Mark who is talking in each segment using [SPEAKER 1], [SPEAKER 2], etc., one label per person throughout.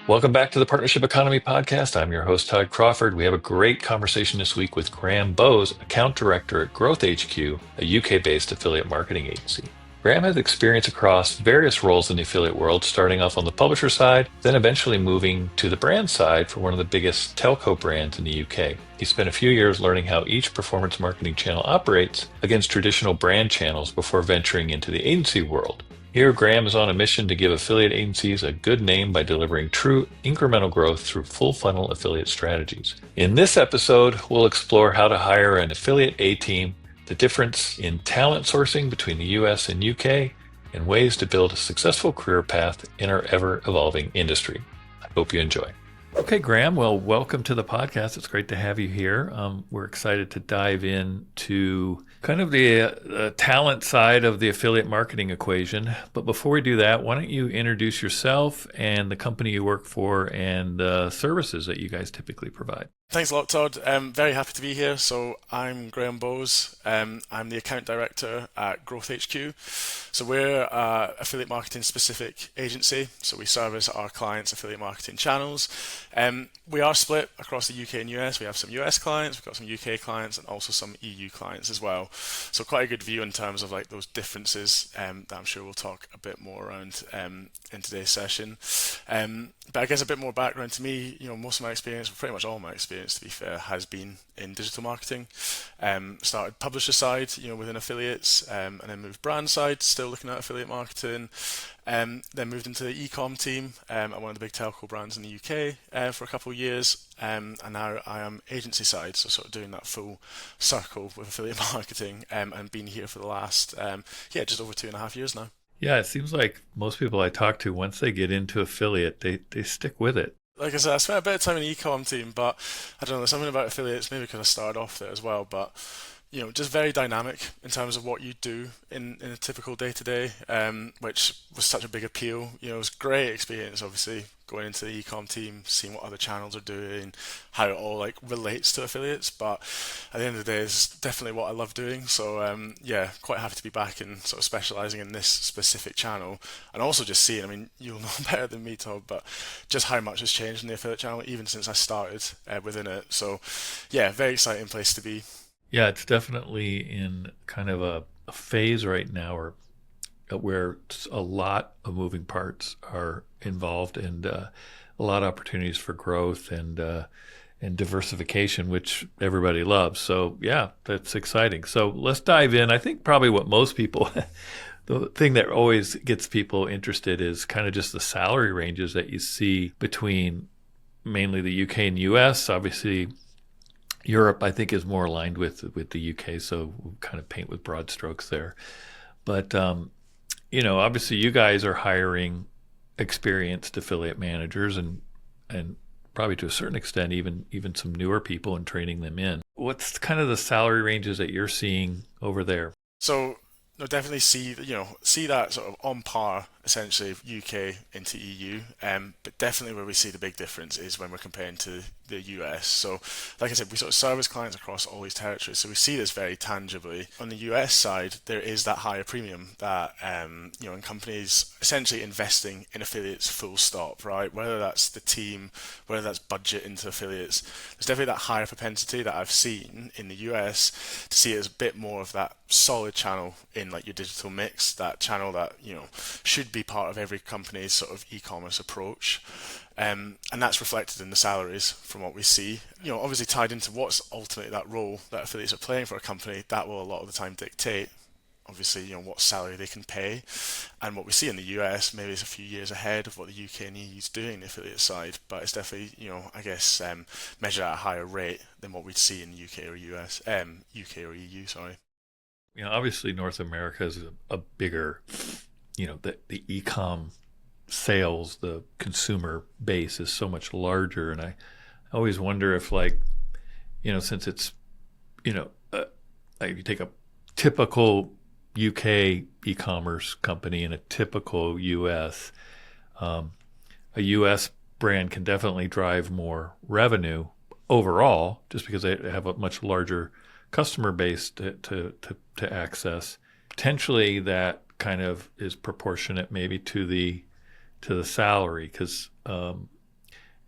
[SPEAKER 1] Welcome back to the Partnership Economy Podcast. I'm your host, Todd Crawford. We have a great conversation this week with Graeme Bowes, Account Director at Growth HQ, a UK-based affiliate marketing agency. Graeme has experience across various roles in the affiliate world, starting off on the publisher side, then eventually moving to the brand side for one of the biggest telco brands in the UK. He spent a few years learning how each performance marketing channel operates against traditional brand channels before venturing into the agency world. Here, Graeme is on a mission to give affiliate agencies a good name by delivering true incremental growth through full funnel affiliate strategies. In this episode, we'll explore how to hire an affiliate A-team, the difference in talent sourcing between the US and UK, and ways to build a successful career path in our ever-evolving industry. I hope you enjoy. Okay, Graeme, well, welcome to the podcast. It's great to have you here. We're excited to dive into kind of the talent side of the affiliate marketing equation. But before we do that, why don't you introduce yourself and the company you work for and the services that you guys typically provide?
[SPEAKER 2] Thanks a lot, Todd. Very happy to be here. So I'm Graeme Bowes. I'm the account director at Growth HQ. So we're an affiliate marketing specific agency. So we service our clients' affiliate marketing channels. We are split across the UK and US. We have some US clients, we've got some UK clients, and also some EU clients as well. So quite a good view in terms of like those differences that I'm sure we'll talk a bit more around in today's session. But I guess a bit more background to me, most of my experience, pretty much all my experience to be fair, has been in digital marketing. Started publisher side, within affiliates, and then moved brand side, still looking at affiliate marketing. Then moved into the e-com team at one of the big telco brands in the UK for a couple of years, and now I am agency side, so sort of doing that full circle with affiliate marketing, and been here for the last just over 2.5 years now.
[SPEAKER 1] Yeah, it seems like most people I talk to, once they get into affiliate, they stick with it.
[SPEAKER 2] Like I said, I spent a bit of time in the e-com team, but I don't know, there's something about affiliates, maybe because I started off there as well, but just very dynamic in terms of what you do in a typical day to day, which was such a big appeal. It was a great experience, obviously, going into the e-com team, seeing what other channels are doing, how it all like relates to affiliates. But at the end of the day, it's definitely what I love doing. So quite happy to be back and sort of specialising in this specific channel, and also just seeing. I mean, you'll know better than me, Todd, but just how much has changed in the affiliate channel even since I started within it. So yeah, very exciting place to be.
[SPEAKER 1] Yeah, it's definitely in kind of a phase right now where a lot of moving parts are involved and a lot of opportunities for growth and diversification, which everybody loves. So yeah, that's exciting. So let's dive in. I think probably what most people, the thing that always gets people interested is kind of just the salary ranges that you see between mainly the UK and US. Obviously, Europe, I think, is more aligned with the UK, so we'll kind of paint with broad strokes there. But obviously, you guys are hiring experienced affiliate managers and probably to a certain extent, even some newer people and training them in. What's kind of the salary ranges that you're seeing over there?
[SPEAKER 2] So no, definitely see that sort of on par essentially UK into EU, but definitely where we see the big difference is when we're comparing to the US. So like I said, we sort of service clients across all these territories, so we see this very tangibly. On the US side, there is that higher premium that in companies essentially investing in affiliates full stop, right? Whether that's the team, whether that's budget into affiliates, there's definitely that higher propensity that I've seen in the US to see it as a bit more of that solid channel in like your digital mix, that channel that should be part of every company's sort of e-commerce approach. And that's reflected in the salaries from what we see. Obviously tied into what's ultimately that role that affiliates are playing for a company, that will a lot of the time dictate, obviously, what salary they can pay. And what we see in the US maybe is a few years ahead of what the UK and EU is doing in the affiliate side, but it's definitely, I guess, measured at a higher rate than what we'd see in the UK or UK or EU, sorry.
[SPEAKER 1] Obviously North America is a bigger, the e-com sales, the consumer base is so much larger. And I always wonder if since it's, you take a typical UK e-commerce company and a typical US, a US brand can definitely drive more revenue overall just because they have a much larger customer base to access. Potentially that kind of is proportionate maybe to the salary because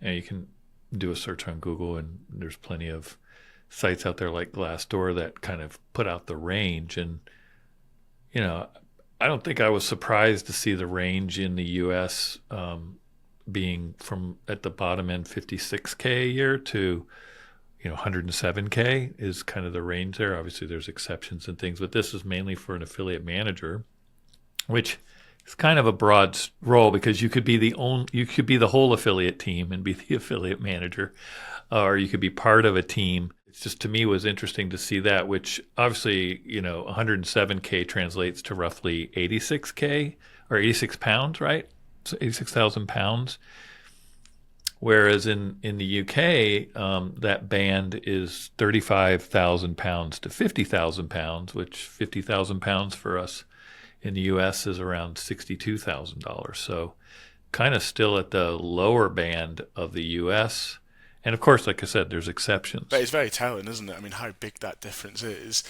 [SPEAKER 1] And you can do a search on Google, and there's plenty of sites out there like Glassdoor that kind of put out the range. And you know, I don't think I was surprised to see the range in the U.S. Being from at the bottom end 56K a year to 107K is kind of the range there. Obviously, there's exceptions and things, but this is mainly for an affiliate manager, which is kind of a broad role because you could be the whole affiliate team and be the affiliate manager, or you could be part of a team. It's just to me was interesting to see that, which obviously 107K translates to roughly 86K or 86 pounds, right? So 86,000 pounds. Whereas in the UK, that band is 35,000 pounds to 50,000 pounds, which 50,000 pounds for us in the US is around $62,000. So kind of still at the lower band of the US. And of course, like I said, there's
[SPEAKER 2] But
[SPEAKER 1] exceptions.
[SPEAKER 2] it's very telling, isn't it? I mean, how big that difference is.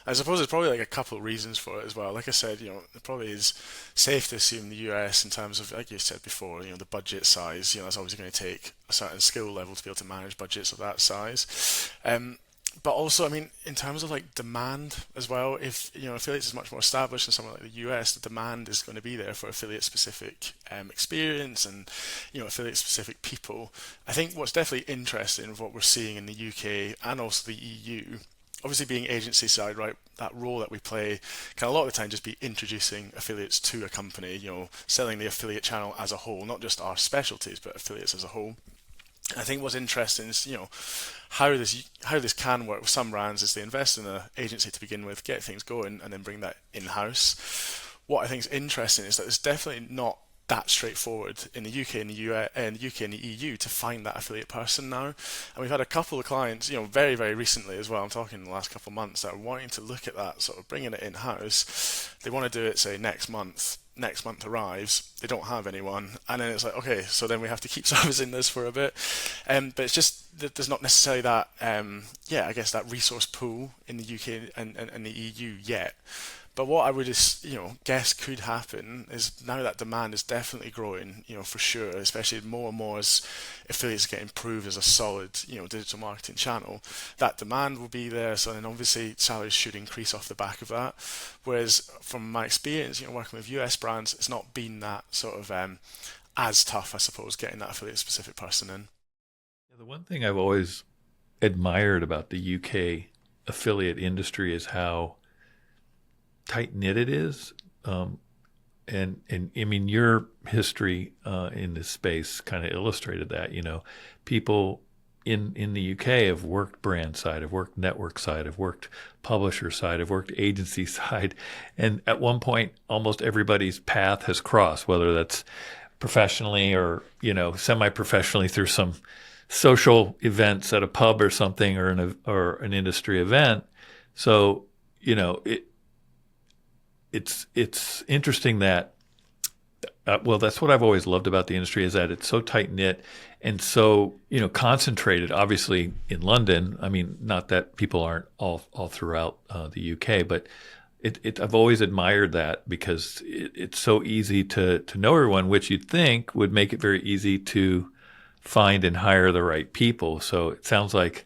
[SPEAKER 2] I suppose there's probably like a couple of reasons for it as well. Like I said, it probably is safe to assume the US, in terms of, like you said before, the budget size, that's obviously going to take a certain skill level to be able to manage budgets of that size. But also, I mean, in terms of like demand as well, if affiliates is much more established in somewhere like the US, the demand is going to be there for affiliate specific experience and affiliate specific people. I think what's definitely interesting of what we're seeing in the UK and also the EU, obviously being agency side, right, that role that we play can a lot of the time just be introducing affiliates to a company, selling the affiliate channel as a whole, not just our specialties, but affiliates as a whole. I think what's interesting is, how this can work with some brands is they invest in an agency to begin with, get things going, and then bring that in house. What I think is interesting is that it's definitely not that straightforward in the UK and the US, and the UK and the EU to find that affiliate person now. And we've had a couple of clients, very very recently as well. I'm talking the last couple of months that are wanting to look at that, sort of bringing it in house. They want to do it, say, next month. Next month arrives, they don't have anyone, and then it's like, okay, so then we have to keep servicing this for a bit. But it's just that there's not necessarily that, I guess that resource pool in the UK and the EU yet. But what I would just, guess could happen is now that demand is definitely growing, for sure, especially more and more as affiliates get improved as a solid, digital marketing channel, that demand will be there. So then obviously salaries should increase off the back of that. Whereas from my experience, working with US brands, it's not been that sort of as tough, I suppose, getting that affiliate specific person in.
[SPEAKER 1] Yeah, the one thing I've always admired about the UK affiliate industry is how tight knit it is. And I mean, your history in this space kind of illustrated that. People in the UK have worked brand side, have worked network side, have worked publisher side, have worked agency side, and at one point, almost everybody's path has crossed, whether that's professionally or semi-professionally through some social events at a pub or something, or an industry event. So it's interesting that that's what I've always loved about the industry, is that it's so tight knit and so concentrated. Obviously in London, I mean, not that people aren't all throughout the UK, but I've always admired that because it's so easy to know everyone, which you'd think would make it very easy to find and hire the right people. So it sounds like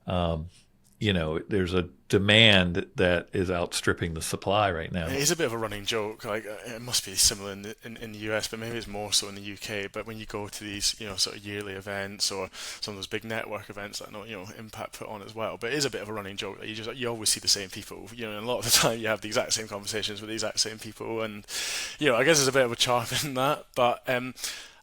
[SPEAKER 1] there's a demand that is outstripping the supply right now.
[SPEAKER 2] It is a bit of a running joke. Like it must be similar in the US, but maybe it's more so in the UK. But when you go to these, sort of yearly events or some of those big network events that I know, Impact put on as well. But it is a bit of a running joke that you always see the same people. And a lot of the time you have the exact same conversations with the exact same people, and I guess there's a bit of a charm in that. But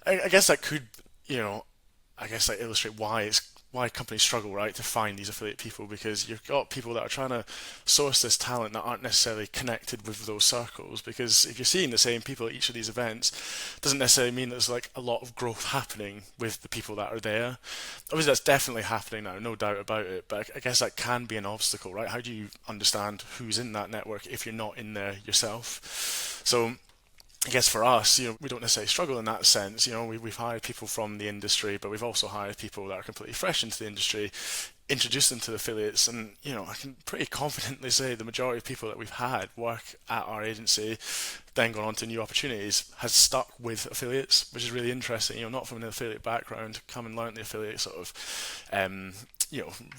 [SPEAKER 2] I guess that could, I guess like illustrate why companies struggle, right, to find these affiliate people, because you've got people that are trying to source this talent that aren't necessarily connected with those circles. Because if you're seeing the same people at each of these events, doesn't necessarily mean there's like a lot of growth happening with the people that are there. Obviously, that's definitely happening now, no doubt about it. But I guess that can be an obstacle, right? How do you understand who's in that network if you're not in there yourself? So I guess for us, we don't necessarily struggle in that sense. We've hired people from the industry, but we've also hired people that are completely fresh into the industry. introduce them to affiliates, and I can pretty confidently say the majority of people that we've had work at our agency, then gone on to new opportunities, has stuck with affiliates, which is really interesting. Not from an affiliate background, come and learn the affiliate sort of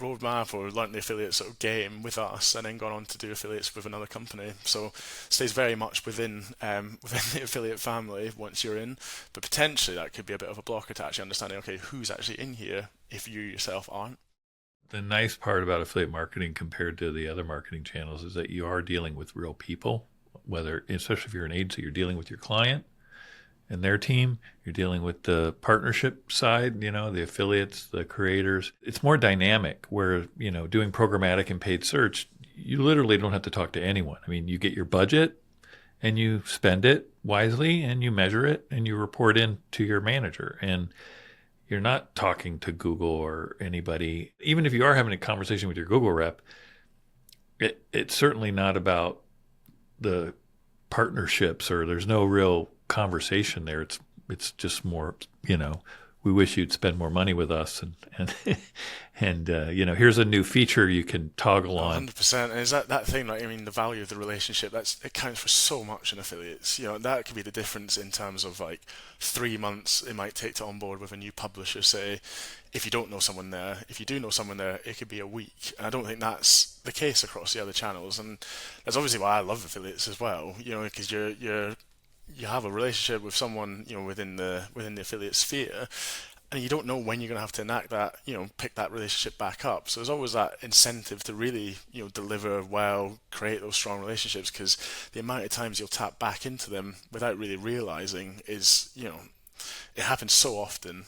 [SPEAKER 2] roadmap, or learn the affiliate sort of game with us, and then gone on to do affiliates with another company. So stays very much within within the affiliate family once you're in, but potentially that could be a bit of a blocker to actually understanding, okay, who's actually in here if you yourself aren't.
[SPEAKER 1] The nice part about affiliate marketing compared to the other marketing channels is that you are dealing with real people, whether, especially if you're an agency, you're dealing with your client and their team, you're dealing with the partnership side, the affiliates, the creators. It's more dynamic where, doing programmatic and paid search, you literally don't have to talk to anyone. I mean, you get your budget and you spend it wisely and you measure it and you report in to your manager. And you're not talking to Google or anybody. Even if you are having a conversation with your Google rep, it's certainly not about the partnerships, or there's no real conversation there. It's just more, we wish you'd spend more money with us, and here's a new feature you can toggle on.
[SPEAKER 2] 100%. And is that thing, like, I mean, the value of the relationship, it counts for so much in affiliates. That could be the difference in terms of, like, 3 months it might take to onboard with a new publisher, say, if you don't know someone there. If you do know someone there, it could be a week. And I don't think that's the case across the other channels. And that's obviously why I love affiliates as well, because you have a relationship with someone, within the affiliate sphere, and you don't know when you're going to have to enact that, pick that relationship back up. So there's always that incentive to really, deliver well, create those strong relationships, because the amount of times you'll tap back into them without really realizing is, it happens so often.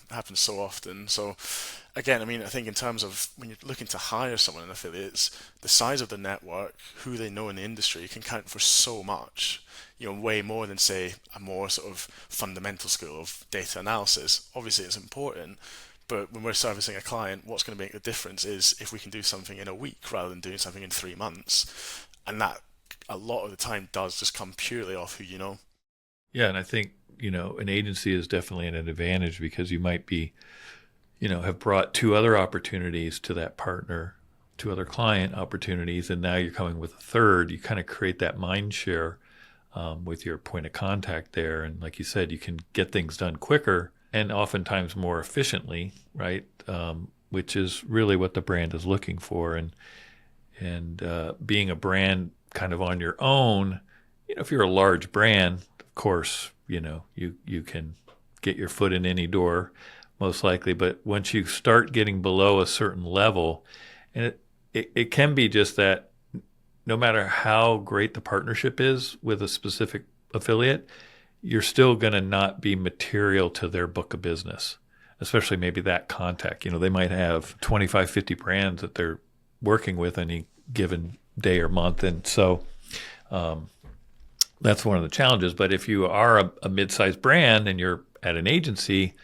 [SPEAKER 2] So again, I mean, I think in terms of when you're looking to hire someone in affiliates, the size of the network, who they know in the industry, can count for so much. Way more than, say, a more sort of fundamental skill of data analysis. Obviously, it's important, but when we're servicing a client, what's going to make the difference is if we can do something in a week rather than doing something in 3 months. And that, a lot of the time, does just come purely off who you know.
[SPEAKER 1] Yeah, and I think, an agency is definitely an advantage because you might be, have brought two other opportunities to that partner, two other client opportunities, and now you're coming with a third. You kind of create that mind share with your point of contact there. And like you said, you can get things done quicker and oftentimes more efficiently, right? Which is really what the brand is looking for. And being a brand kind of on your own, if you're a large brand, of course, you can get your foot in any door, most likely. But once you start getting below a certain level, and it can be just that no matter how great the partnership is with a specific affiliate, you're still going to not be material to their book of business, especially maybe that contact. They might have 25, 50 brands that they're working with any given day or month. And so that's one of the challenges. But if you are a mid-sized brand and you're at an agency,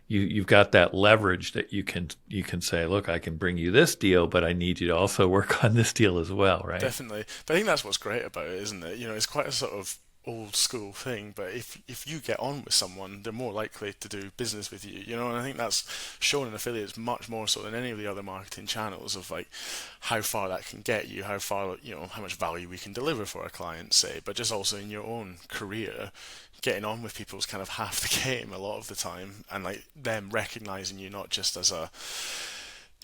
[SPEAKER 1] you've got that leverage that you can say, look, I can bring you this deal, but I need you to also work on this deal as well, right?
[SPEAKER 2] Definitely. But I think that's what's great about it, isn't it? It's quite a sort of old school thing, but if you get on with someone, they're more likely to do business with you, and I think that's shown in affiliates much more so than any of the other marketing channels, of like how far that can get you, how far, how much value we can deliver for our clients, say, but just also in your own career. Getting on with people is kind of half the game a lot of the time, and like them recognizing you not just as a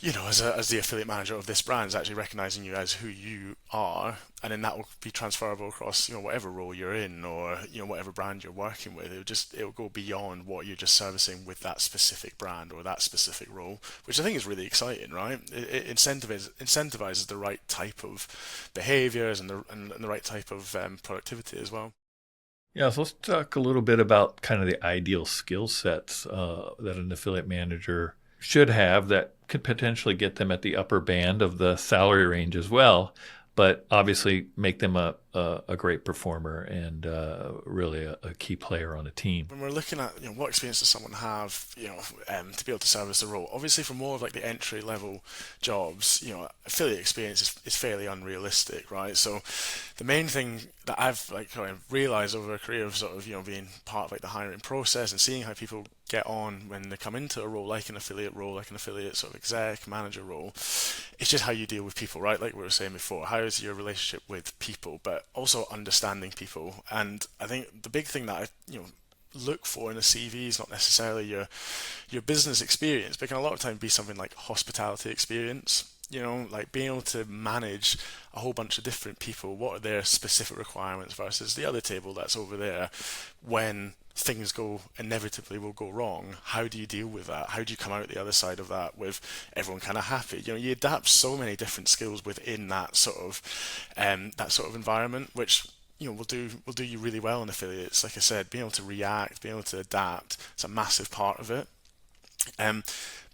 [SPEAKER 2] as the affiliate manager of this brand, is actually recognizing you as who you are, and then that will be transferable across whatever role you're in, or whatever brand you're working with. It'll go beyond what you're just servicing with that specific brand or that specific role, which I think is really exciting, right? It incentivizes the right type of behaviors and the right type of productivity as well.
[SPEAKER 1] Yeah, so let's talk a little bit about kind of the ideal skill sets that an affiliate manager should have that could potentially get them at the upper band of the salary range as well, but obviously make them a a great performer and really a key player on a team.
[SPEAKER 2] When we're looking at, what experience does someone have, to be able to service the role? Obviously, for more of like the entry level jobs, affiliate experience is fairly unrealistic, right? So, the main thing that I've like kind of realized over a career of sort of being part of like the hiring process and seeing how people get on when they come into a role like an affiliate role, like an affiliate sort of exec manager role, it's just how you deal with people, right? Like we were saying before, how is your relationship with people, but also understanding people. And I think the big thing that I look for in a CV is not necessarily your business experience, but it can a lot of time be something like hospitality experience. Like being able to manage a whole bunch of different people. What are their specific requirements versus the other table that's over there? When things inevitably will go wrong, how do you deal with that? How do you come out the other side of that with everyone kind of happy? You adapt so many different skills within that sort of environment, which will do you really well in affiliates. Like I said, being able to react, being able to adapt, it's a massive part of it. Um,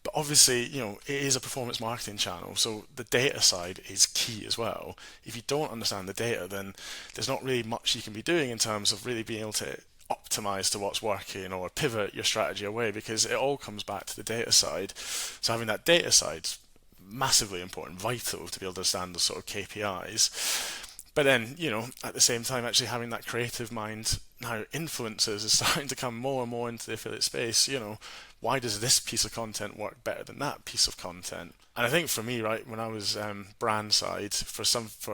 [SPEAKER 2] but obviously, it is a performance marketing channel, so the data side is key as well. If you don't understand the data, then there's not really much you can be doing in terms of really being able to optimize to what's working or pivot your strategy away, because it all comes back to the data side. So having that data side massively important, vital to be able to understand those sort of KPIs. But then, at the same time, actually having that creative mind now, influencers is starting to come more and more into the affiliate space. Why does this piece of content work better than that piece of content? And I think for me, right, when I was brand side for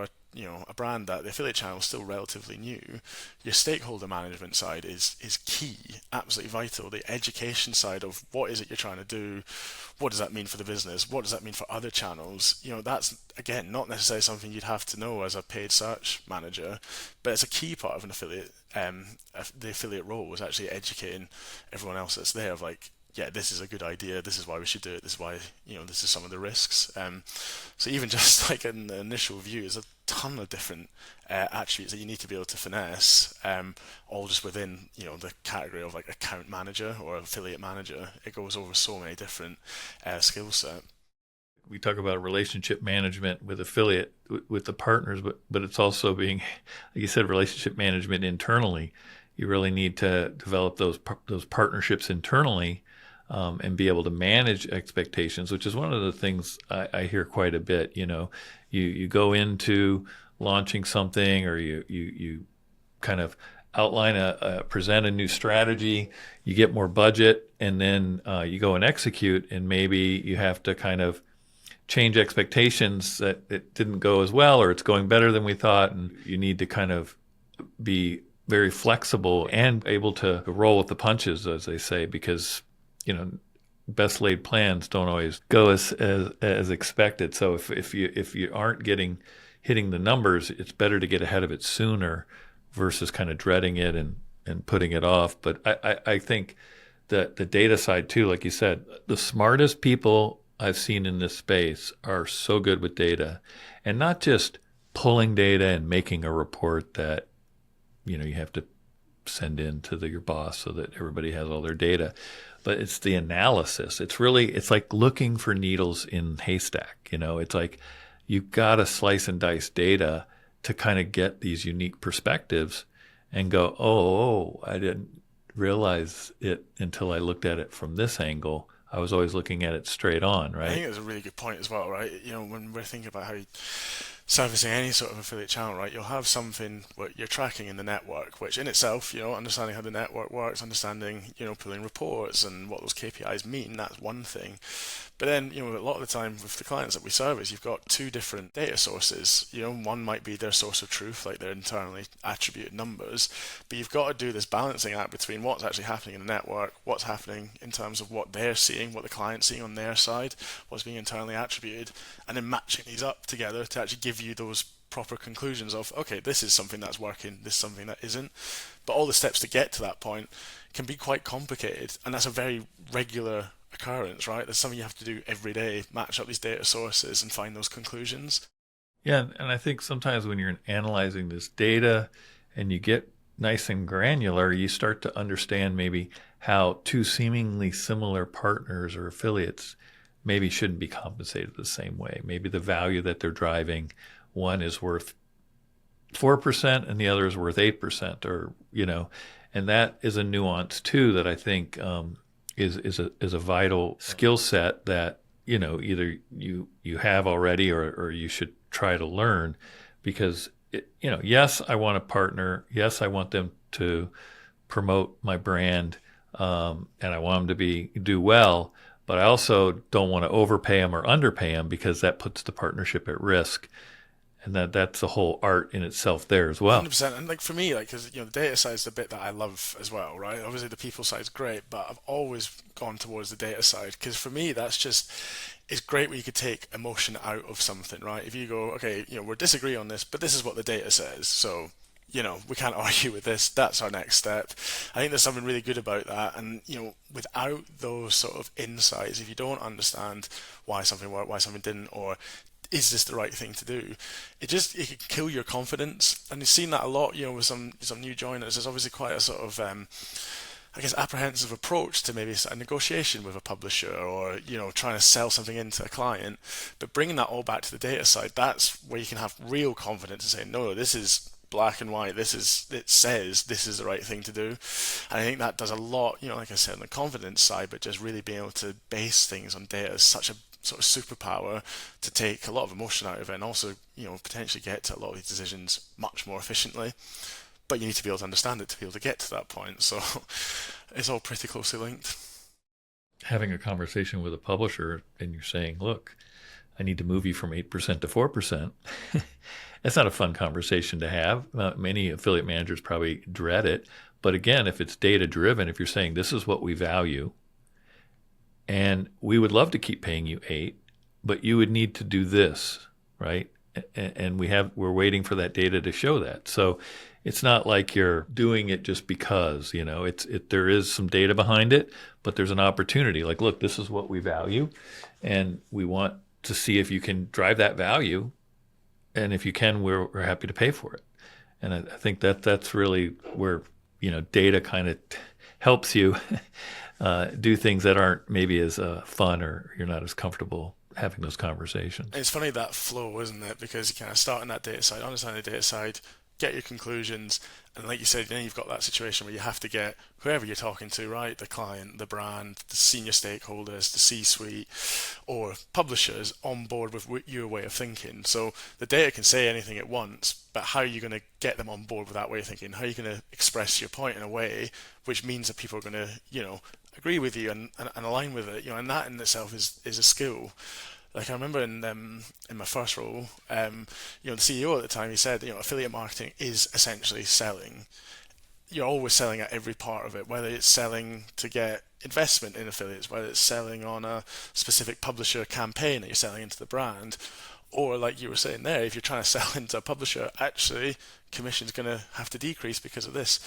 [SPEAKER 2] a brand that the affiliate channel is still relatively new, your stakeholder management side is key, absolutely vital. The education side of what is it you're trying to do, what does that mean for the business, what does that mean for other channels? That's again not necessarily something you'd have to know as a paid search manager, but it's a key part of an affiliate. The affiliate role is actually educating everyone else that's there of like, yeah, this is a good idea. This is why we should do it. This is why, this is some of the risks. So even just like an initial view, there's a ton of different attributes that you need to be able to finesse, all just within, the category of like account manager or affiliate manager. It goes over so many different skill set.
[SPEAKER 1] We talk about relationship management with affiliate with the partners, but it's also being, like you said, relationship management internally. You really need to develop those partnerships internally, and be able to manage expectations, which is one of the things I hear quite a bit. You go into launching something, or you kind of outline present a new strategy, you get more budget, and then you go and execute, and maybe you have to kind of change expectations that it didn't go as well, or it's going better than we thought, and you need to kind of be very flexible and able to roll with the punches, as they say, because best laid plans don't always go as expected. So if you aren't hitting the numbers, it's better to get ahead of it sooner versus kind of dreading it and putting it off. But I think that the data side too, like you said, the smartest people I've seen in this space are so good with data, and not just pulling data and making a report that you have to send in to your boss so that everybody has all their data. But it's the analysis. It's like looking for needles in haystack. It's like you've got to slice and dice data to kind of get these unique perspectives and go, oh, I didn't realize it until I looked at it from this angle. I was always looking at it straight on, right?
[SPEAKER 2] I think that's a really good point as well, right? When we're thinking about how servicing any sort of affiliate channel, right, you'll have something what you're tracking in the network, which in itself, understanding how the network works, understanding, pulling reports and what those KPIs mean, that's one thing. But then, a lot of the time with the clients that we service, you've got two different data sources. One might be their source of truth, like their internally attributed numbers, but you've got to do this balancing act between what's actually happening in the network, what's happening in terms of what they're seeing, what the client's seeing on their side, what's being internally attributed, and then matching these up together to actually give you those proper conclusions of, okay, this is something that's working, this is something that isn't. But all the steps to get to that point can be quite complicated, and that's a very regular occurrence, right? That's something you have to do every day, match up these data sources and find those conclusions.
[SPEAKER 1] Yeah, and I think sometimes when you're analyzing this data and you get nice and granular, you start to understand maybe how two seemingly similar partners or affiliates maybe shouldn't be compensated the same way. Maybe the value that they're driving, one is worth 4% and the other is worth 8%, or, and that is a nuance too that I think is a vital skill set that, either you have already, or you should try to learn, because yes, I want a partner. Yes, I want them to promote my brand, and I want them to do well. But I also don't want to overpay them or underpay them, because that puts the partnership at risk, and that's the whole art in itself there as well.
[SPEAKER 2] 100%. And like for me, like, because the data side is the bit that I love as well, right? Obviously the people side is great, but I've always gone towards the data side because for me that's just, it's great when you could take emotion out of something, right? If you go, okay, we're disagree on this, but this is what the data says, so we can't argue with this. That's our next step. I think there's something really good about that. And, without those sort of insights, if you don't understand why something worked, why something didn't, or is this the right thing to do, it can kill your confidence. And you've seen that a lot, with some new joiners. There's obviously quite a sort of I guess apprehensive approach to maybe a negotiation with a publisher, or trying to sell something into a client. But bringing that all back to the data side, that's where you can have real confidence and say, no, this is black and white. It says this is the right thing to do. And I think that does a lot, like I said, on the confidence side, but just really being able to base things on data is such a sort of superpower to take a lot of emotion out of it, and also, potentially get to a lot of these decisions much more efficiently. But you need to be able to understand it to be able to get to that point. So it's all pretty closely linked.
[SPEAKER 1] Having a conversation with a publisher and you're saying, look, I need to move you from 8% to 4%. That's not a fun conversation to have. Many affiliate managers probably dread it. But again, if it's data driven, if you're saying this is what we value, and we would love to keep paying you 8, but you would need to do this, right? And we're waiting for that data to show that. So it's not like you're doing it just because, there is some data behind it, but there's an opportunity. Like, look, this is what we value, and we want to see if you can drive that value. And if you can, we're happy to pay for it. And I think that's really where, data kind of helps you do things that aren't maybe as fun, or you're not as comfortable having those conversations.
[SPEAKER 2] It's funny, that flow, isn't it? Because you kind of start on that data side, understand the data side, get your conclusions, and like you said, then you've got that situation where you have to get whoever you're talking to, right? The client, the brand, the senior stakeholders, the C-suite, or publishers on board with your way of thinking. So the data can say anything it wants, but how are you going to get them on board with that way of thinking? How are you going to express your point in a way which means that people are going to, agree with you and align with it? And that in itself is a skill. Like, I remember in my first role, the CEO at the time, he said, affiliate marketing is essentially selling. You're always selling at every part of it, whether it's selling to get investment in affiliates, whether it's selling on a specific publisher campaign that you're selling into the brand, or like you were saying there, if you're trying to sell into a publisher, actually commission's going to have to decrease because of this.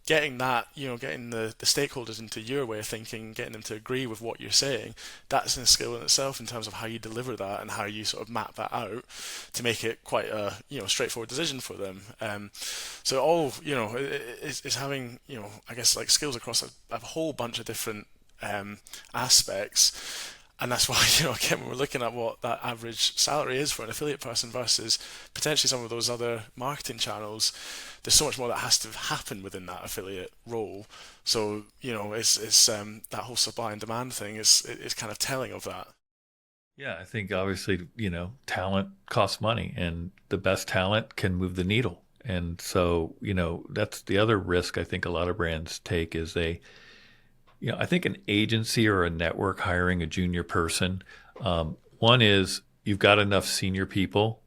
[SPEAKER 2] Getting that, getting the stakeholders into your way of thinking, getting them to agree with what you're saying, that's a skill in itself in terms of how you deliver that and how you sort of map that out to make it quite a straightforward decision for them. So all is having I guess like skills across a whole bunch of different aspects. And that's why, again, when we're looking at what that average salary is for an affiliate person versus potentially some of those other marketing channels, there's so much more that has to happen within that affiliate role. So, it's that whole supply and demand thing is kind of telling of that.
[SPEAKER 1] Yeah, I think obviously, talent costs money, and the best talent can move the needle. And so, that's the other risk I think a lot of brands take is I think an agency or a network hiring a junior person, one is you've got enough senior people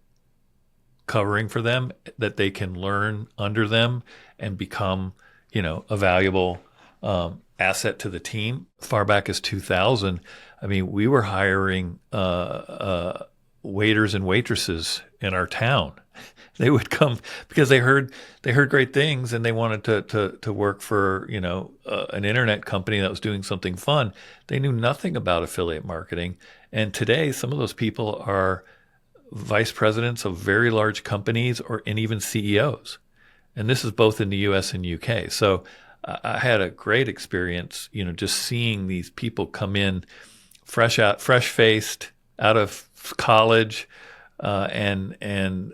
[SPEAKER 1] covering for them that they can learn under them and become, a valuable asset to the team. Far back as 2000, I mean, we were hiring waiters and waitresses in our town. They would come because they heard great things, and they wanted to work for an internet company that was doing something fun. They knew nothing about affiliate marketing, and today some of those people are vice presidents of very large companies, and even CEOs. And this is both in the U.S. and U.K. So I had a great experience, just seeing these people come in fresh faced out of college, and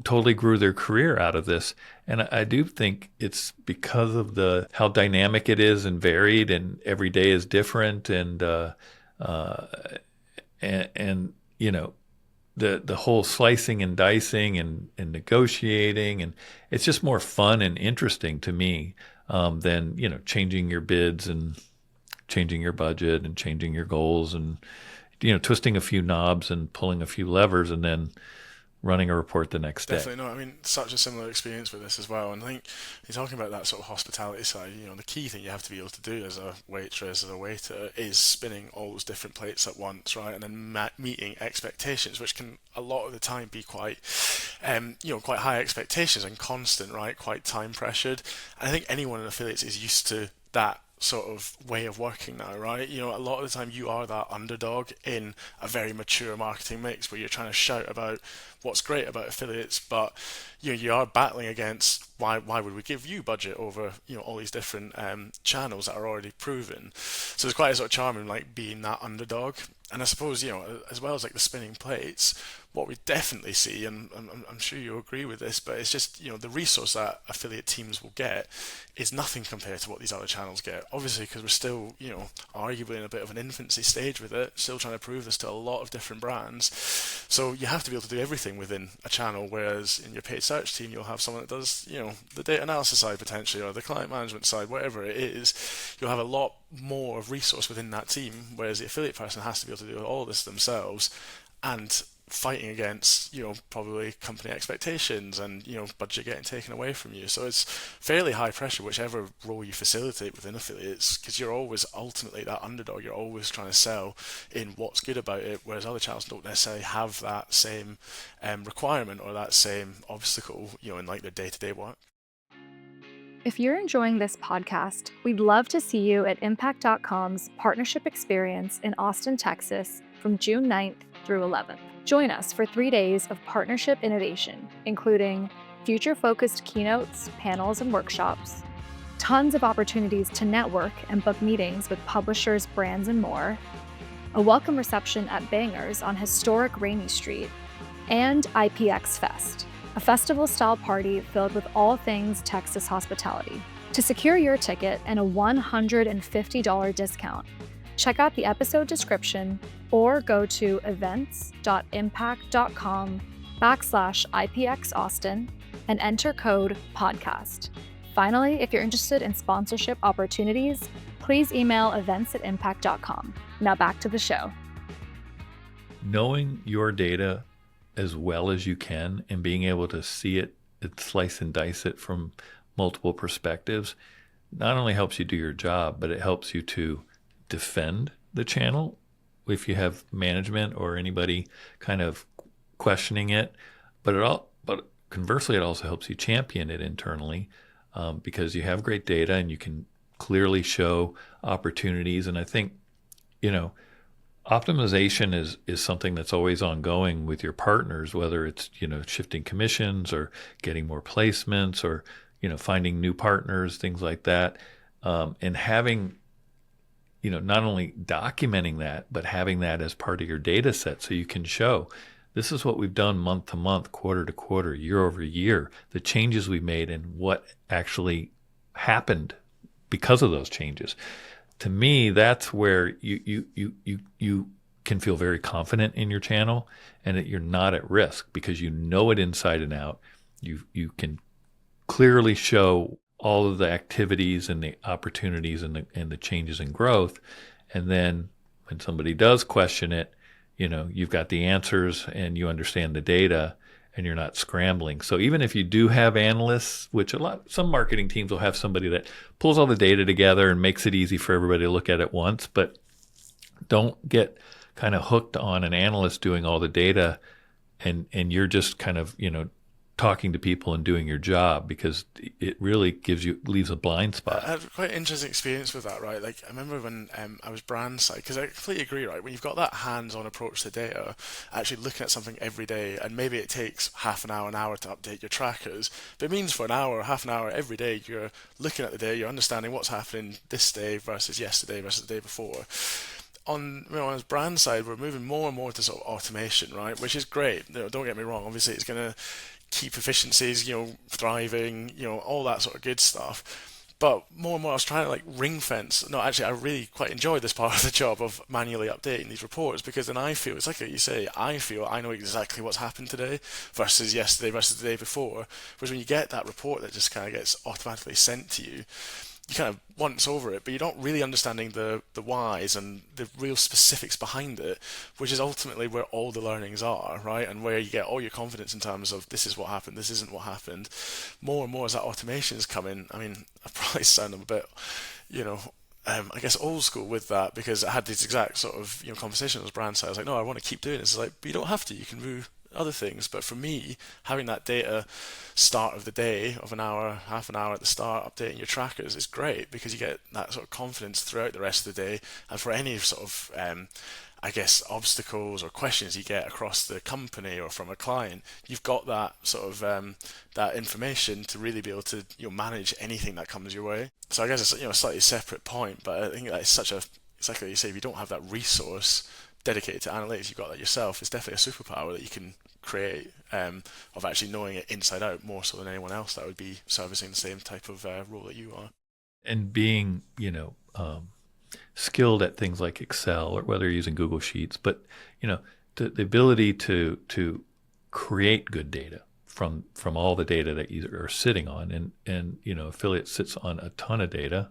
[SPEAKER 1] totally grew their career out of this. And I do think it's because of the how dynamic it is and varied, and every day is different, uh, and the whole slicing and dicing and negotiating, and it's just more fun and interesting to me than changing your bids and changing your budget and changing your goals and twisting a few knobs and pulling a few levers and then running a report the next day.
[SPEAKER 2] Definitely. No, I mean, such a similar experience with this as well. And I think you're talking about that sort of hospitality side. The key thing you have to be able to do as a waitress, as a waiter, is spinning all those different plates at once, right? And then meeting expectations, which can a lot of the time be quite high expectations and constant, right? Quite time pressured. And I think anyone in affiliates is used to that sort of way of working now, right? A lot of the time you are that underdog in a very mature marketing mix where you're trying to shout about what's great about affiliates, but you are battling against why would we give you budget over all these different channels that are already proven. So there's quite a sort of charm in like being that underdog. And I suppose as well as like the spinning plates, what we definitely see, and I'm sure you agree with this, but it's just the resource that affiliate teams will get is nothing compared to what these other channels get. Obviously, because we're still arguably in a bit of an infancy stage with it, still trying to prove this to a lot of different brands. So you have to be able to do everything within a channel. Whereas in your paid search team, you'll have someone that does the data analysis side potentially, or the client management side, whatever it is. You'll have a lot more of resource within that team, whereas the affiliate person has to be able to do all this themselves and fighting against probably company expectations and budget getting taken away from you. So it's fairly high pressure whichever role you facilitate within affiliates, because you're always ultimately that underdog. You're always trying to sell in what's good about it, whereas other channels don't necessarily have that same requirement or that same obstacle in like their day-to-day work.
[SPEAKER 3] If you're enjoying this podcast, we'd love to see you at Impact.com's partnership experience in Austin, Texas from June 9th through 11th. Join us for 3 days of partnership innovation, including future-focused keynotes, panels, and workshops, tons of opportunities to network and book meetings with publishers, brands, and more, a welcome reception at Bangers on historic Rainey Street, and IPX Fest, a festival-style party filled with all things Texas hospitality. To secure your ticket and a $150 discount, check out the episode description or go to events.impact.com/IPX Austin and enter code PODCAST. Finally, if you're interested in sponsorship opportunities, please email events@impact.com. Now back to the show.
[SPEAKER 1] Knowing your data as well as you can and being able to see it, slice and dice it from multiple perspectives, not only helps you do your job, but it helps you to defend the channel if you have management or anybody kind of questioning it. But conversely, it also helps you champion it internally because you have great data and you can clearly show opportunities. And I think, optimization is something that's always ongoing with your partners, whether it's shifting commissions or getting more placements or finding new partners, things like that, and having not only documenting that but having that as part of your data set so you can show this is what we've done month to month, quarter to quarter, year over year, the changes we made and what actually happened because of those changes. To me, that's where you can feel very confident in your channel and that you're not at risk because you know it inside and out. You can clearly show all of the activities and the opportunities and the changes in growth. And then when somebody does question it, you've got the answers and you understand the data and you're not scrambling. So even if you do have analysts, which some marketing teams will have somebody that pulls all the data together and makes it easy for everybody to look at it once, but don't get kind of hooked on an analyst doing all the data and you're just kind of, talking to people and doing your job, because it really leaves a blind spot.
[SPEAKER 2] I had quite an interesting experience with that, right? Like I remember when I was brand side, because I completely agree, right? When you've got that hands-on approach to data, actually looking at something every day, and maybe it takes half an hour to update your trackers, but it means for an hour, half an hour every day, you're looking at the data, you're understanding what's happening this day versus yesterday versus the day before. on the brand side, we're moving more and more to sort of automation, right? Which is great. Don't get me wrong. Obviously, it's going to keep efficiencies, thriving, all that sort of good stuff. But more and more, I was trying to like ring fence. No, actually, I really quite enjoy this part of the job of manually updating these reports because then I feel it's like what you say. I feel I know exactly what's happened today versus yesterday versus the day before. Whereas when you get that report that just kind of gets automatically sent to you, you kind of once over it, but you're not really understanding the whys and the real specifics behind it, which is ultimately where all the learnings are, right? And where you get all your confidence in terms of this is what happened, this isn't what happened. More and more as that automation is coming, I mean, I probably sound a bit, you know, I guess old school with that because I had these exact sort of conversations with brand side. I was like, no, I want to keep doing this. It's like, but you don't have to. You can move other things. But for me, having that data start of the day of an hour, half an hour at the start, updating your trackers is great because you get that sort of confidence throughout the rest of the day. And for any sort of I guess obstacles or questions you get across the company or from a client, you've got that sort of that information to really be able to manage anything that comes your way. So I guess it's a slightly separate point, but I think that is such a exactly like you say, if you don't have that resource dedicated to analytics, you've got that yourself. It's definitely a superpower that you can create of actually knowing it inside out more so than anyone else that would be servicing the same type of role that you are.
[SPEAKER 1] And being, skilled at things like Excel or whether you're using Google Sheets, but the ability to create good data from all the data that you are sitting on, and affiliate sits on a ton of data.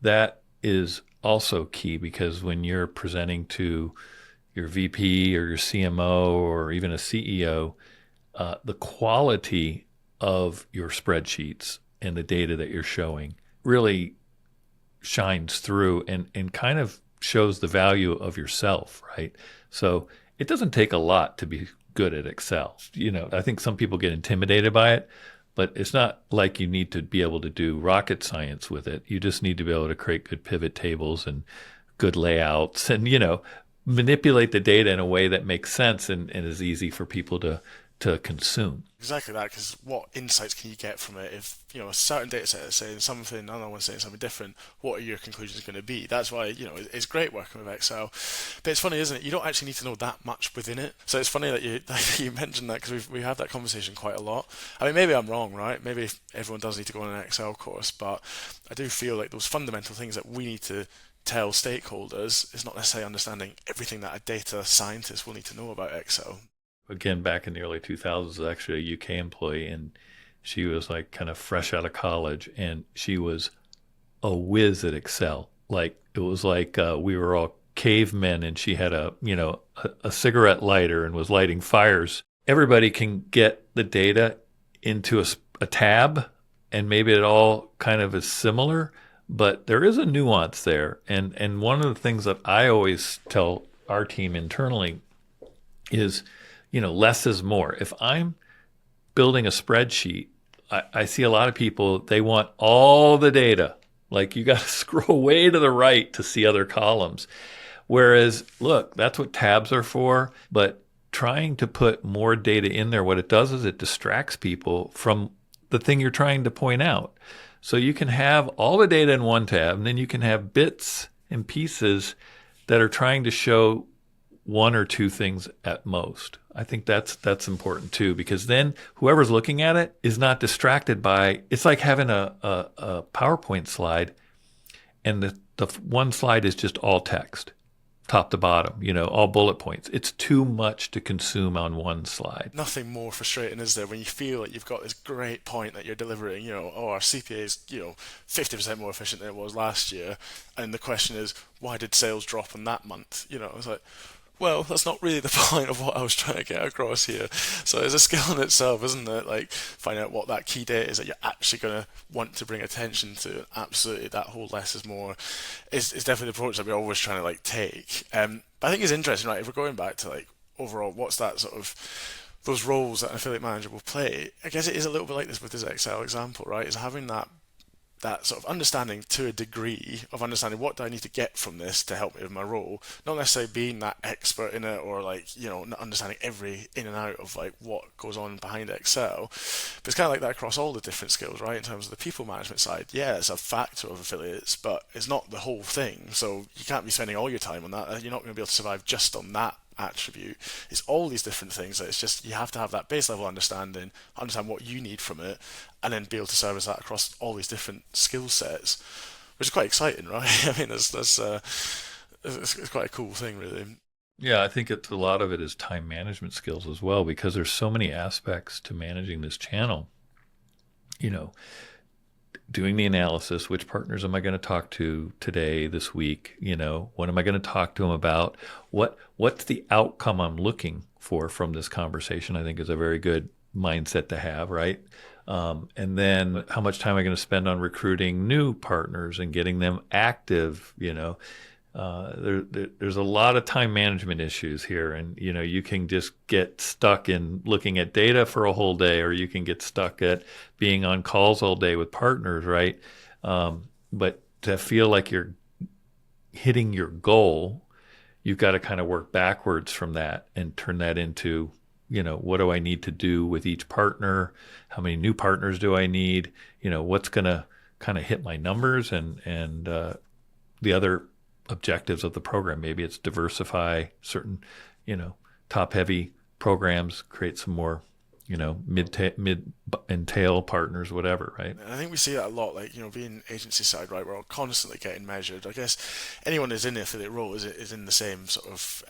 [SPEAKER 1] That is also key because when you're presenting to your VP or your CMO or even a CEO, the quality of your spreadsheets and the data that you're showing really shines through and kind of shows the value of yourself, right? So it doesn't take a lot to be good at Excel. I think some people get intimidated by it, but it's not like you need to be able to do rocket science with it. You just need to be able to create good pivot tables and good layouts and, manipulate the data in a way that makes sense and is easy for people to consume.
[SPEAKER 2] Exactly that, because what insights can you get from it? If a certain data set is saying something, another one's saying something different, what are your conclusions going to be? That's why it's great working with Excel. But it's funny, isn't it? You don't actually need to know that much within it. So it's funny that you mentioned that because we have that conversation quite a lot. I mean, maybe I'm wrong, right? Maybe everyone does need to go on an Excel course, but I do feel like those fundamental things that we need to tell stakeholders is not necessarily understanding everything that a data scientist will need to know about Excel.
[SPEAKER 1] Again, back in the early 2000s, actually a UK employee, and she was like kind of fresh out of college, and she was a whiz at Excel. Like it was like we were all cavemen, and she had a cigarette lighter and was lighting fires. Everybody can get the data into a tab, and maybe it all kind of is similar, but there is a nuance there. And one of the things that I always tell our team internally is, less is more. If I'm building a spreadsheet, I see a lot of people, they want all the data. Like you got to scroll way to the right to see other columns. Whereas, look, that's what tabs are for. But trying to put more data in there, what it does is it distracts people from the thing you're trying to point out. So you can have all the data in one tab, and then you can have bits and pieces that are trying to show one or two things at most. I think that's important too, because then whoever's looking at it is not distracted by, it's like having a PowerPoint slide and the one slide is just all text, top to bottom, all bullet points. It's too much to consume on one slide.
[SPEAKER 2] Nothing more frustrating, is there, when you feel like you've got this great point that you're delivering, our CPA is, 50% more efficient than it was last year. And the question is, why did sales drop in that month? It's like, well, that's not really the point of what I was trying to get across here. So it's a skill in itself, isn't it? Like finding out what that key data is that you're actually going to want to bring attention to. Absolutely, that whole less is more is definitely the approach that we're always trying to take. But I think it's interesting, right? If we're going back to overall, what's that sort of those roles that an affiliate manager will play? I guess it is a little bit like this with this Excel example, right? Is having that that sort of understanding to a degree of understanding what do I need to get from this to help me with my role. Not necessarily being that expert in it or like, not understanding every in and out of like what goes on behind Excel. But it's kind of like that across all the different skills, right? In terms of the people management side, yeah, it's a factor of affiliates, but it's not the whole thing. So you can't be spending all your time on that. You're not going to be able to survive just on that attribute. It's all these different things that it's just you have to have that base level understanding, understand what you need from it, and then be able to service that across all these different skill sets, which is quite exciting, right? I mean, it's quite a cool thing, really.
[SPEAKER 1] Yeah, I think a lot of it is time management skills as well, because there's so many aspects to managing this channel. You know, doing the analysis, which partners am I going to talk to today, this week? What am I going to talk to them about? What's the outcome I'm looking for from this conversation? I think is a very good mindset to have, right? And then how much time am I going to spend on recruiting new partners and getting them active? There's a lot of time management issues here, and you can just get stuck in looking at data for a whole day, or you can get stuck at being on calls all day with partners, right? But to feel like you're hitting your goal, you've got to kind of work backwards from that and turn that into, what do I need to do with each partner? How many new partners do I need? What's going to kind of hit my numbers and the other objectives of the program. Maybe it's diversify certain, top heavy programs, create some more, mid and tail partners, whatever, right?
[SPEAKER 2] I think we see that a lot, like, being agency side, right? We're all constantly getting measured. I guess anyone who's in the affiliate role is in the same sort of,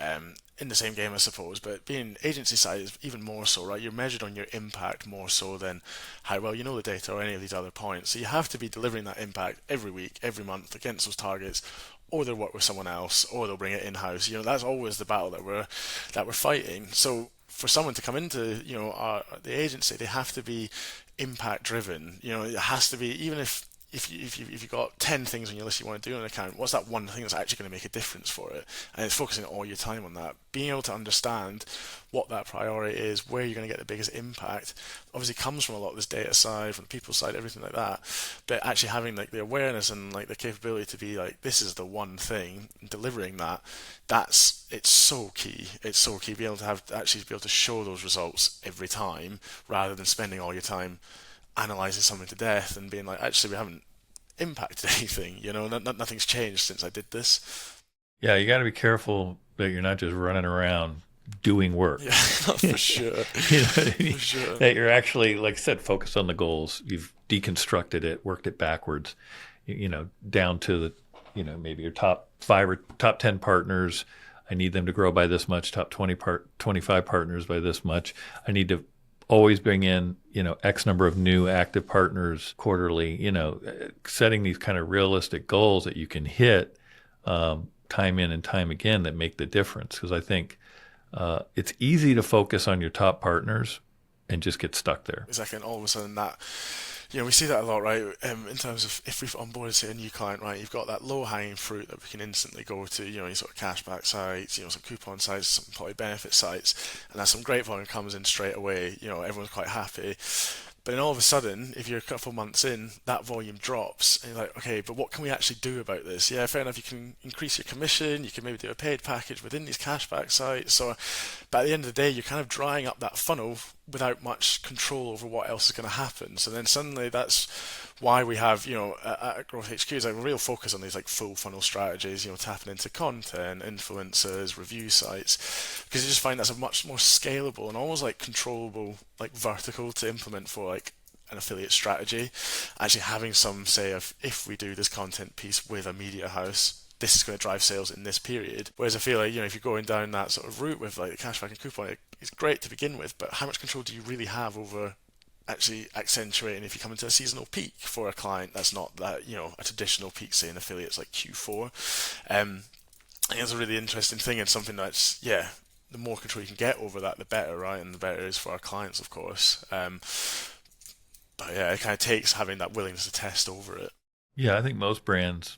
[SPEAKER 2] in the same game, I suppose, but being agency side is even more so, right? You're measured on your impact more so than how well you know the data or any of these other points. So you have to be delivering that impact every week, every month against those targets, or they'll work with someone else, or they'll bring it in-house. That's always the battle that we're fighting. So for someone to come into the agency, they have to be impact driven. It has to be, even if you've got 10 things on your list you want to do on an account, what's that one thing that's actually going to make a difference for it? And it's focusing all your time on that. Being able to understand what that priority is, where you're going to get the biggest impact, obviously comes from a lot of this data side, from the people side, everything like that. But actually having like the awareness and like the capability to be like, this is the one thing, and delivering that, it's so key. It's so key. Be able to actually be able to show those results every time, rather than spending all your time analyzing something to death and being like, actually, we haven't impacted anything. Nothing's changed since I did this.
[SPEAKER 1] Yeah, you got to be careful that you're not just running around doing work.
[SPEAKER 2] Yeah, for sure.
[SPEAKER 1] You know what I mean?
[SPEAKER 2] For sure.
[SPEAKER 1] That you're actually, like I said, focused on the goals. You've deconstructed it, worked it backwards, down to the, maybe your top 5 or top 10 partners. I need them to grow by this much. Top 25 partners by this much. I need to always bring in, X number of new active partners quarterly, setting these kind of realistic goals that you can hit time in and time again that make the difference. Because I think it's easy to focus on your top partners and just get stuck there.
[SPEAKER 2] Exactly. And all of a sudden that, we see that a lot, right? In terms of if we've onboarded, say, a new client, right, you've got that low-hanging fruit that we can instantly go to, your sort of cashback sites, some coupon sites, some employee benefit sites, and as some great volume comes in straight away, everyone's quite happy. But then all of a sudden, if you're a couple months in, that volume drops, and you're like, okay, but what can we actually do about this? Yeah, fair enough, you can increase your commission, you can maybe do a paid package within these cashback sites, but at the end of the day, you're kind of drying up that funnel without much control over what else is going to happen. So then suddenly that's why we have, at Growth HQ, is like a real focus on these like full funnel strategies, tapping into content, influencers, review sites, because you just find that's a much more scalable and almost like controllable like vertical to implement for like an affiliate strategy. Actually having some say of, if we do this content piece with a media house, this is going to drive sales in this period. Whereas I feel like, if you're going down that sort of route with like the cashback and coupon, it's great to begin with, but how much control do you really have over actually accentuating if you come into a seasonal peak for a client that's not that, a traditional peak, say in affiliates like Q4. I think it's a really interesting thing, and something that's, the more control you can get over that, the better, right? And the better it is for our clients, of course. But yeah, it kind of takes having that willingness to test over it.
[SPEAKER 1] Yeah, I think most brands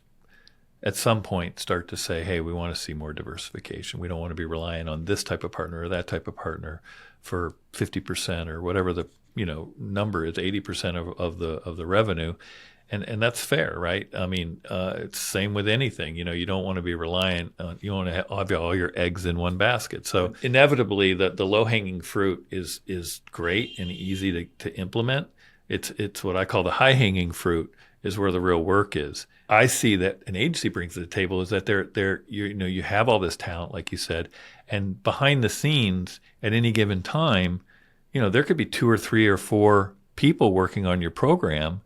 [SPEAKER 1] at some point start to say, hey, we want to see more diversification. We don't want to be relying on this type of partner or that type of partner for 50% or whatever the number is, 80% of the revenue. And that's fair, right? I mean, it's the same with anything. You don't want to be reliant on, you want to have all your eggs in one basket. So inevitably, the low hanging fruit is great and easy to implement. It's what I call the high hanging fruit is where the real work is. I see that an agency brings to the table is that you have all this talent, like you said, and behind the scenes at any given time, there could be two or three or four people working on your program.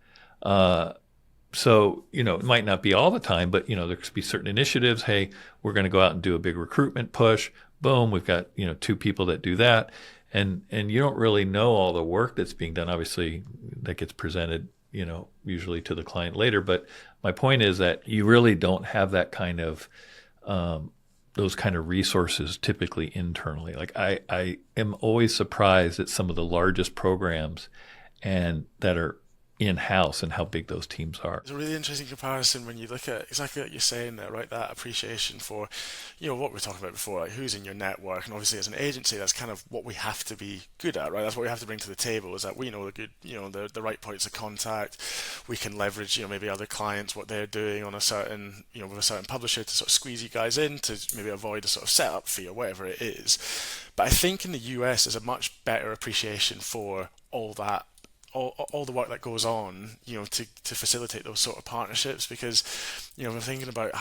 [SPEAKER 1] So, it might not be all the time, but, there could be certain initiatives. Hey, we're going to go out and do a big recruitment push. Boom, we've got, two people that do that. And you don't really know all the work that's being done. Obviously, that gets presented, usually to the client later. But my point is that you really don't have that kind of, those kind of resources typically internally. Like I am always surprised at some of the largest programs and that are in-house and how big those teams are.
[SPEAKER 2] It's a really interesting comparison when you look at exactly what you're saying there, right? That appreciation for, what we were talking about before, like who's in your network, and obviously as an agency, that's kind of what we have to be good at, right? That's what we have to bring to the table is that we know the good, the right points of contact. We can leverage, maybe other clients what they're doing on a certain, with a certain publisher to sort of squeeze you guys in to maybe avoid a sort of setup fee or whatever it is. But I think in the US, there's a much better appreciation for all that. All the work that goes on, to facilitate those sort of partnerships, because, we're thinking about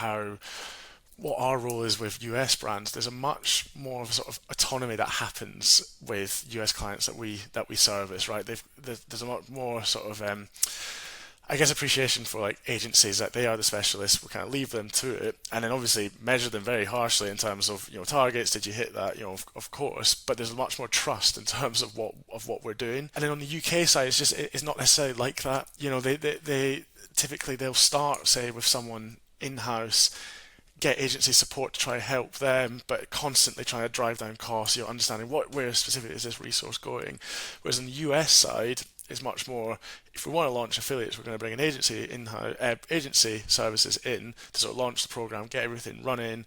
[SPEAKER 2] what our role is with US brands. There's a much more of a sort of autonomy that happens with US clients that we service, right? There's a lot more sort of I guess appreciation for like agencies that they are the specialists. We kind of leave them to it, and then obviously measure them very harshly in terms of targets. Did you hit that? Of course, but there's much more trust in terms of what we're doing. And then on the UK side, it's not necessarily like that. They typically they'll start say with someone in house, get agency support to try to help them, but constantly trying to drive down costs, understanding where specifically is this resource going. Whereas on the US side, it's much more, if we want to launch affiliates, we're going to bring an agency services in to sort of launch the program, get everything running,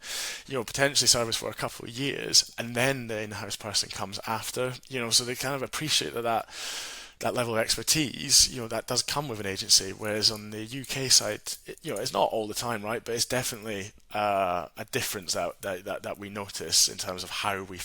[SPEAKER 2] potentially service for a couple of years, and then the in-house person comes after, so they kind of appreciate that level of expertise, that does come with an agency. Whereas on the UK side, it's not all the time, right? But it's definitely a difference that we notice in terms of how we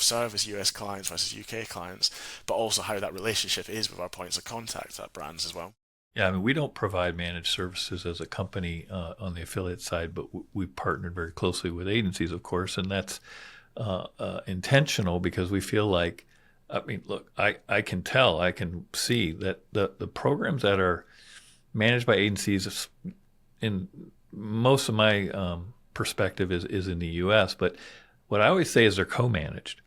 [SPEAKER 2] service US clients versus UK clients, but also how that relationship is with our points of contact at brands as well.
[SPEAKER 1] Yeah, I mean, we don't provide managed services as a company on the affiliate side, but we partnered very closely with agencies, of course, and that's intentional because we feel like, I mean, look, I can see that the programs that are managed by agencies, in most of my perspective, is in the U.S., but what I always say is they're co-managed.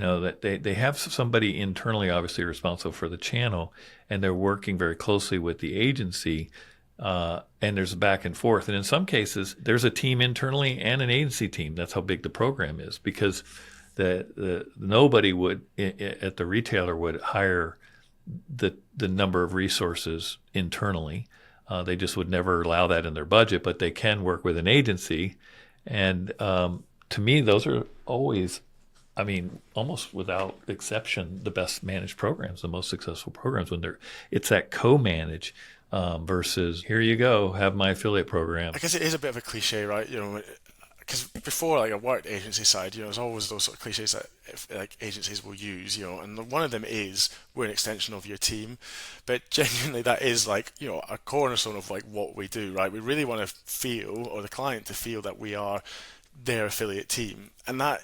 [SPEAKER 1] That they have somebody internally, obviously responsible for the channel, and they're working very closely with the agency, and there's a back and forth. And in some cases, there's a team internally and an agency team. That's how big the program is, because nobody would at the retailer would hire the number of resources internally. They just would never allow that in their budget, but they can work with an agency. And to me, those are always, I mean, almost without exception, the best managed programs, the most successful programs when it's that co-manage versus here you go, have my affiliate program.
[SPEAKER 2] I guess it is a bit of a cliche, right? Because before, like, I worked agency side, there's always those sort of cliches that like agencies will use, and one of them is we're an extension of your team, but genuinely that is like, a cornerstone of like what we do, right? We really want to feel, or the client to feel, that we are their affiliate team, and that,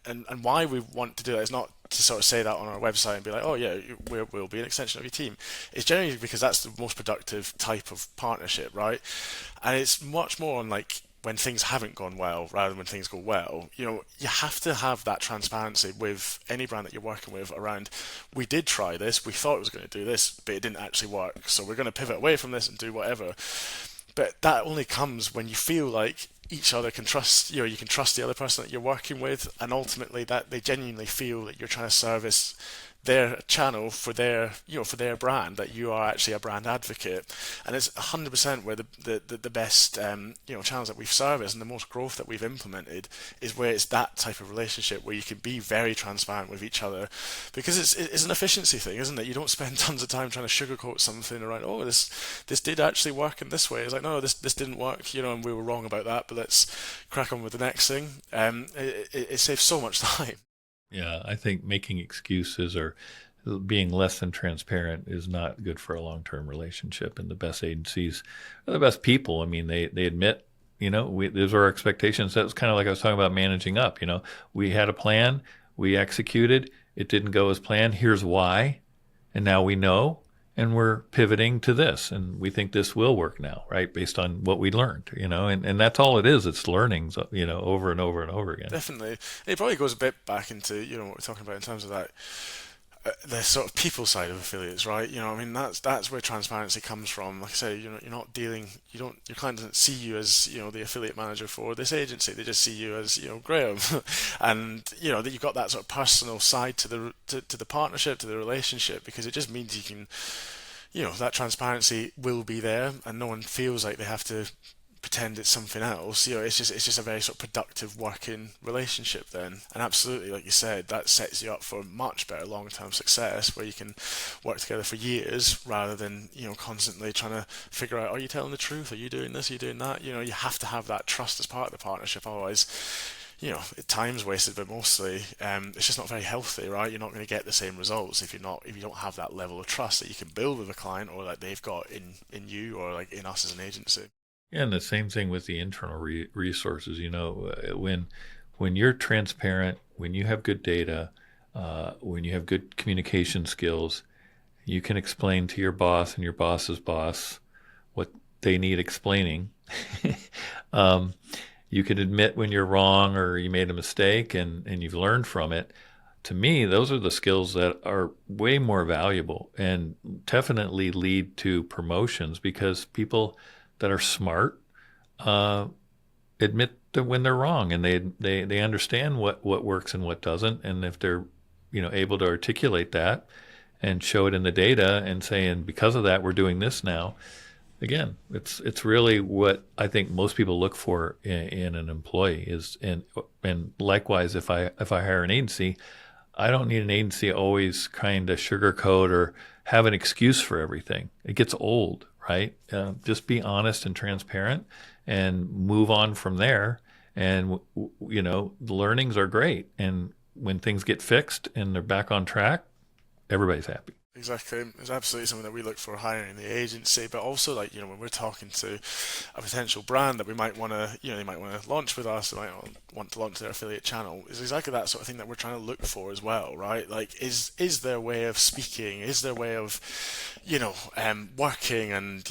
[SPEAKER 2] and why we want to do that is not to sort of say that on our website and be like, oh yeah, we'll be an extension of your team. It's generally because that's the most productive type of partnership, right? And it's much more on like when things haven't gone well rather than when things go well. You have to have that transparency with any brand that you're working with around, we did try this, we thought it was going to do this, but it didn't actually work, so we're going to pivot away from this and do whatever. But that only comes when you feel like each other can trust, you can trust the other person that you're working with, and ultimately that they genuinely feel that you're trying to service their channel for their for their brand, that you are actually a brand advocate. And it's 100% where the best channels that we've serviced and the most growth that we've implemented is where it's that type of relationship where you can be very transparent with each other, because it's an efficiency thing, isn't it? You don't spend tons of time trying to sugarcoat something around, oh, this did actually work in this way. It's like, no, this didn't work, and we were wrong about that, but let's crack on with the next thing. It saves so much time.
[SPEAKER 1] Yeah, I think making excuses or being less than transparent is not good for a long-term relationship. And the best agencies are the best people. I mean, they admit, those are our expectations. That was kind of like I was talking about managing up. We had a plan, we executed, it didn't go as planned. Here's why, and now we know, and we're pivoting to this, and we think this will work now, right? Based on what we learned, and that's all it is. It's learnings, over and over and over again.
[SPEAKER 2] Definitely. It probably goes a bit back into, what we're talking about in terms of that, the sort of people side of affiliates, right? I mean, that's where transparency comes from. Like I say, you're not dealing, your client doesn't see you as, the affiliate manager for this agency. They just see you as, Graeme. And, that you've got that sort of personal side to the partnership, to the relationship, because it just means you can, that transparency will be there, and no one feels like they have to pretend it's something else. It's just a very sort of productive working relationship then. And absolutely, like you said, that sets you up for much better long-term success, where you can work together for years rather than constantly trying to figure out, are you telling the truth, are you doing this, are you doing that. You have to have that trust as part of the partnership, otherwise time's wasted, but mostly it's just not very healthy, right? You're not going to get the same results if you don't have that level of trust that you can build with a client, or that they've got in you, or like in us as an agency.
[SPEAKER 1] Yeah, and the same thing with the internal resources. When you're transparent, when you have good data, when you have good communication skills, you can explain to your boss and your boss's boss what they need explaining. You can admit when you're wrong or you made a mistake, and you've learned from it. To me, those are the skills that are way more valuable and definitely lead to promotions, because people that are smart admit that when they're wrong, and they understand what works and what doesn't. And if they're able to articulate that and show it in the data and saying, because of that, we're doing this now. Again, it's really what I think most people look for in an employee is, and likewise, if I hire an agency, I don't need an agency always kind of sugarcoat or have an excuse for everything. It gets old, right? Just be honest and transparent and move on from there. And, the learnings are great. And when things get fixed and they're back on track, everybody's happy.
[SPEAKER 2] Exactly. It's absolutely something that we look for hiring the agency, but also like, when we're talking to a potential brand that we might want to, they might want to launch with us, they might want to launch their affiliate channel, is exactly that sort of thing that we're trying to look for as well, right? Like, is their way of speaking, is their way of, working and,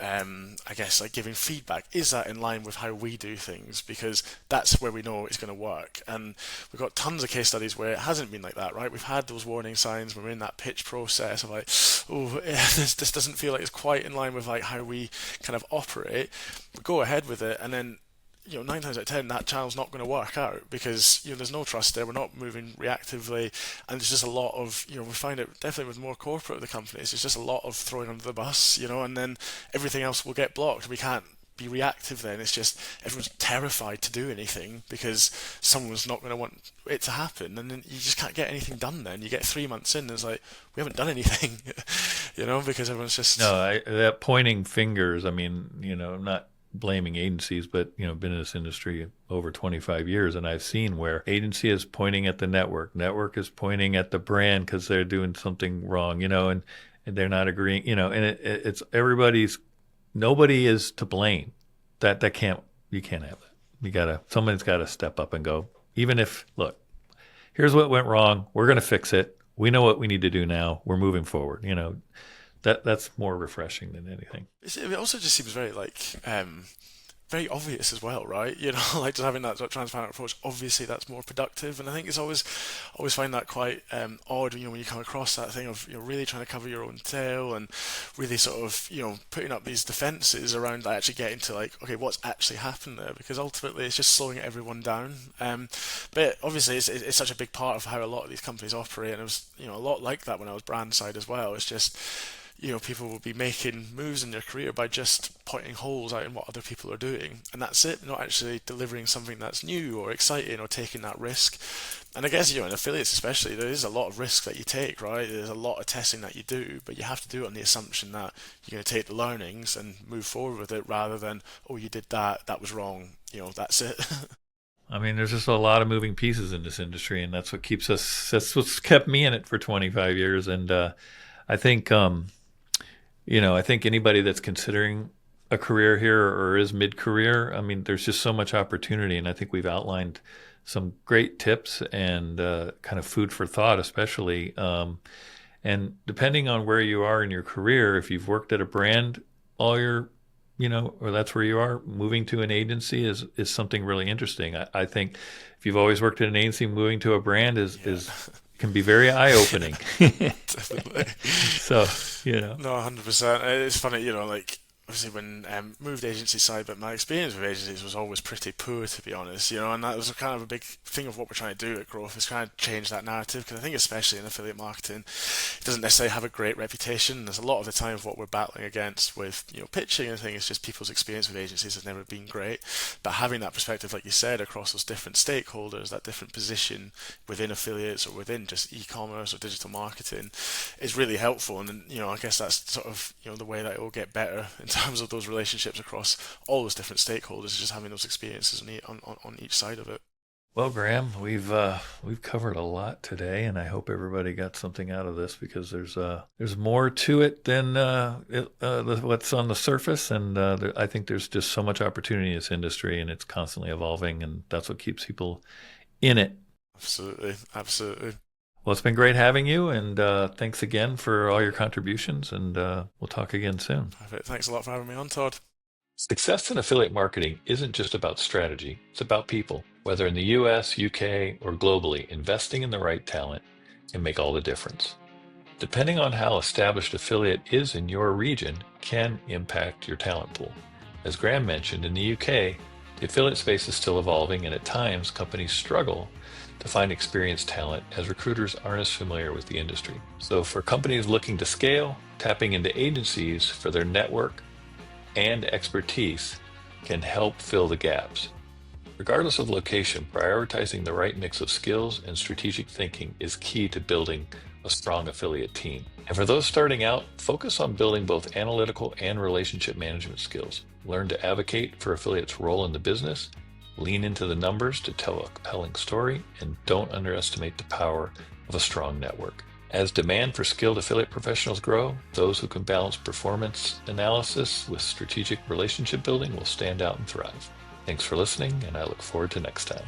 [SPEAKER 2] I guess like giving feedback, is that in line with how we do things? Because that's where we know it's going to work. And we've got tons of case studies where it hasn't been like that, right? We've had those warning signs when we're in that pitch process of like, oh, this doesn't feel like it's quite in line with like how we kind of operate. We go ahead with it, and then 9 times out of 10 that channel's not going to work out, because there's no trust there. We're not moving reactively, and there's just a lot of we find it definitely with more corporate of the companies. It's just a lot of throwing under the bus, and then everything else will get blocked. We can't be reactive then. It's just everyone's terrified to do anything because someone's not going to want it to happen, and then you just can't get anything done. Then you get 3 months in and it's like, we haven't done anything, because everyone's just
[SPEAKER 1] that pointing fingers. I mean, I'm not blaming agencies, but been in this industry over 25 years, and I've seen where agency is pointing at the network is pointing at the brand because they're doing something wrong, and they're not agreeing, and it's nobody is to blame. You can't have that. Someone's got to step up and go, even if, look, here's what went wrong. We're going to fix it. We know what we need to do now. We're moving forward. That's more refreshing than anything.
[SPEAKER 2] It also just seems very like very obvious as well, right? You know, like just having that sort of transparent approach. Obviously, that's more productive, and I think it's always find that quite odd. You know, when you come across that thing of really trying to cover your own tail and really sort of putting up these defenses around actually getting to like, okay, what's actually happened there? Because ultimately, it's just slowing everyone down. But obviously, it's such a big part of how a lot of these companies operate, and it was a lot like that when I was brand side as well. It's just people will be making moves in their career by just pointing holes out in what other people are doing, and that's it. Not actually delivering something that's new or exciting or taking that risk. And I guess in affiliates especially, there is a lot of risk that you take, right? There's a lot of testing that you do, but you have to do it on the assumption that you're going to take the learnings and move forward with it, rather than, oh, you did that was wrong. That's it.
[SPEAKER 1] I mean, there's just a lot of moving pieces in this industry, and that's what's kept me in it for 25 years. And I think, I think anybody that's considering a career here or is mid-career, I mean, there's just so much opportunity, and I think we've outlined some great tips and kind of food for thought, especially. And depending on where you are in your career, if you've worked at a brand all your, or that's where you are, moving to an agency is something really interesting. I think if you've always worked at an agency, moving to a brand can be very eye-opening.
[SPEAKER 2] Definitely.
[SPEAKER 1] So,
[SPEAKER 2] No, 100%. It's funny, like obviously when moved agency side, but my experience with agencies was always pretty poor, to be honest. And that was kind of a big thing of what we're trying to do at Growth, is trying to change that narrative, because I think especially in affiliate marketing, it doesn't necessarily have a great reputation. There's a lot of the time of what we're battling against with pitching and things, just people's experience with agencies has never been great. But having that perspective, like you said, across those different stakeholders, that different position within affiliates or within just e-commerce or digital marketing, is really helpful. And I guess that's sort of the way that it will get better in terms of those relationships across all those different stakeholders, is just having those experiences on each side of it.
[SPEAKER 1] Well, Graeme, we've covered a lot today, and I hope everybody got something out of this, because there's more to it than what's on the surface, and I think there's just so much opportunity in this industry, and it's constantly evolving, and that's what keeps people in it.
[SPEAKER 2] Absolutely, absolutely.
[SPEAKER 1] Well, it's been great having you, and thanks again for all your contributions, and we'll talk again soon.
[SPEAKER 2] Perfect. Thanks a lot for having me on, Todd.
[SPEAKER 1] Success in affiliate marketing isn't just about strategy, it's about people. Whether in the US, UK, or globally, investing in the right talent can make all the difference. Depending on how established affiliate is in your region can impact your talent pool. As Graeme mentioned, in the UK, the affiliate space is still evolving, and at times companies struggle to find experienced talent as recruiters aren't as familiar with the industry. So for companies looking to scale, tapping into agencies for their network and expertise can help fill the gaps. Regardless of location, prioritizing the right mix of skills and strategic thinking is key to building a strong affiliate team. And for those starting out, focus on building both analytical and relationship management skills. Learn to advocate for affiliates' role in the business, lean into the numbers to tell a compelling story, and don't underestimate the power of a strong network. As demand for skilled affiliate professionals grow, those who can balance performance analysis with strategic relationship building will stand out and thrive. Thanks for listening, and I look forward to next time.